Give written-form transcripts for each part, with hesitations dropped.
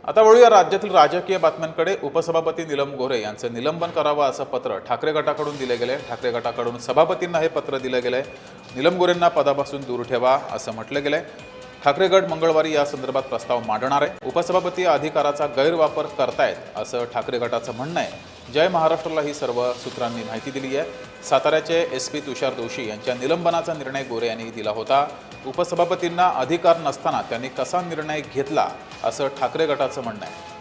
आता वळूया राज्यातील राजकीय बातम्यांकडे। उपसभापती नीलम गोऱ्हे यांचे निलंबन करावं असं पत्र ठाकरे गटाकडून दिले गेले। ठाकरे गटाकडून सभापतींना हे पत्र दिले गेले। नीलम गोऱ्हेंना पदापासून दूर ठेवा असं म्हटलं गेलंय। ठाकरे गट मंगळवारी या संदर्भात प्रस्ताव मांडणार आहे। उपसभापती अधिकाराचा गैरवापर करतायत असं ठाकरे गटाचं म्हणणं आहे। जय महाराष्ट्रला ही सर्व सूत्रांनी माहिती दिली आहे। साताऱ्याचे SP तुषार दोशी यांच्या निलंबनाचा निर्णय गोरे यांनी दिला होता। उपसभापतींना अधिकार नसताना त्यांनी कसा निर्णय घेतला असं ठाकरे गटाचं म्हणणं आहे।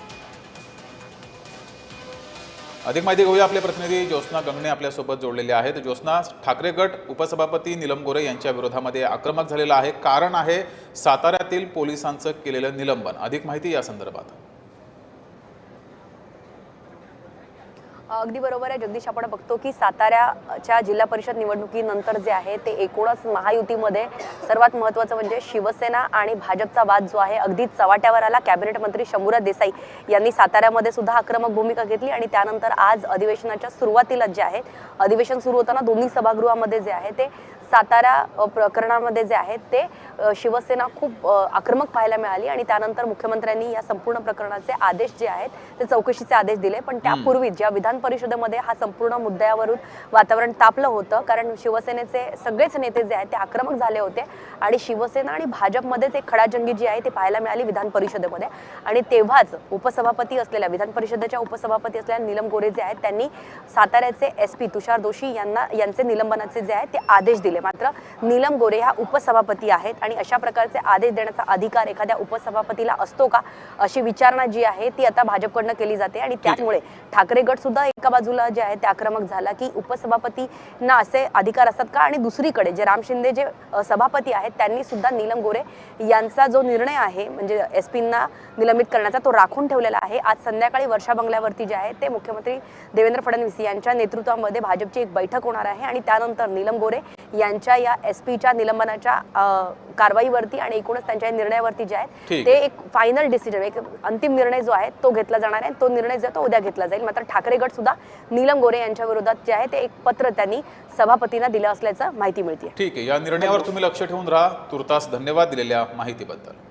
अधिक माहिती घेऊया, आपले प्रतिनिधी ज्योत्स्ना गंगणे आपल्यासोबत जोडलेले आहेत। ज्योत्स्ना, ठाकरे गट उपसभापती नीलम गोऱ्हे यांच्या विरोधामध्ये आक्रमक झालेला आहे। कारण आहे साताऱ्यातील पोलिसांचं केलेलं निलंबन। अधिक माहिती या संदर्भात। अगदी बरोबर आहे जगदीश, आपण बघतो की साताऱ्याच्या जिल्हा परिषद निवडणुकीनंतर जे आहे ते एकूणच महायुतीमध्ये सर्वात महत्त्वाचं म्हणजे शिवसेना आणि भाजपचा वाद जो आहे अगदी चव्हाट्यावर आला। कॅबिनेट मंत्री शंभूराज देसाई यांनी साताऱ्यामध्ये सुद्धा आक्रमक भूमिका घेतली आणि त्यानंतर आज अधिवेशनाच्या सुरुवातीला जे आहे अधिवेशन सुरू होताना दोन्ही सभागृहामध्ये जे आहे ते सातारा प्रकरणामध्ये जे आहे ते शिवसेना खूप आक्रमक पाहायला मिळाली आणि त्यानंतर मुख्यमंत्र्यांनी या संपूर्ण प्रकरणाचे आदेश जे आहेत ते चौकशीचे आदेश दिले। पण त्यापूर्वी ज्या विधान परिषदेमध्ये हा संपूर्ण मुद्द्यावरून वातावरण तापलं होतं, कारण शिवसेनेचे सगळेच नेते जे आहेत ते आक्रमक झाले होते आणि शिवसेना आणि भाजपमध्येच एक खडाजंगी जी आहे ती पाहायला मिळाली विधान परिषदेमध्ये। आणि तेव्हाच उपसभापती असलेल्या विधान परिषदेच्या उपसभापती असलेल्या नीलम गोऱ्हे जे आहेत त्यांनी साताऱ्याचे SP तुषार दोशी यांचे निलंबनाचे जे आहेत ते आदेश दिले। मात्र नीलम गोऱ्हे ह्या उपसभापती आहेत आणि अशा प्रकारचे आदेश देण्याचा अधिकार एखाद्या उपसभापतीला असतो का, अशी विचारणा जी आहे ती आता भाजपकडनं केली जाते। आणि त्यामुळे ठाकरे गट सुद्धा एका बाजूला जे आहे ते आक्रमक झाला की उपसभापतींना असे अधिकार असतात का, आणि दुसरीकडे जे राम शिंदे जे सभापती आहेत त्यांनी सुद्धा नीलम गोऱ्हे यांचा जो निर्णय आहे म्हणजे SPंना निलंबित करण्याचा तो राखून ठेवलेला आहे। आज संध्याकाळी वर्षा बंगल्यावरती जे आहे ते मुख्यमंत्री देवेंद्र फडणवीस यांच्या नेतृत्वामध्ये भाजपची एक बैठक होणार आहे आणि त्यानंतर नीलम गोऱ्हे यांच्या या SPच्या निलंबनाच्या कारवाईवरती आणि एकूणच त्यांच्या निर्णयावरती जे आहे ते एक फायनल डिसिजन, एक अंतिम निर्णय जो आहे तो घेतला जाणार आहे। तो निर्णय जो तो उद्या घेतला जाईल। मात्र ठाकरे गट सुद्धा नीलम गोऱ्हे यांच्या विरोधात जे आहे ते एक पत्र त्यांनी सभापतींना दिलं असल्याचं माहिती मिळते। ठीक आहे, या निर्णयावर तुम्ही लक्ष ठेवून राहा। तुर्तास धन्यवाद दिलेल्या माहितीबद्दल।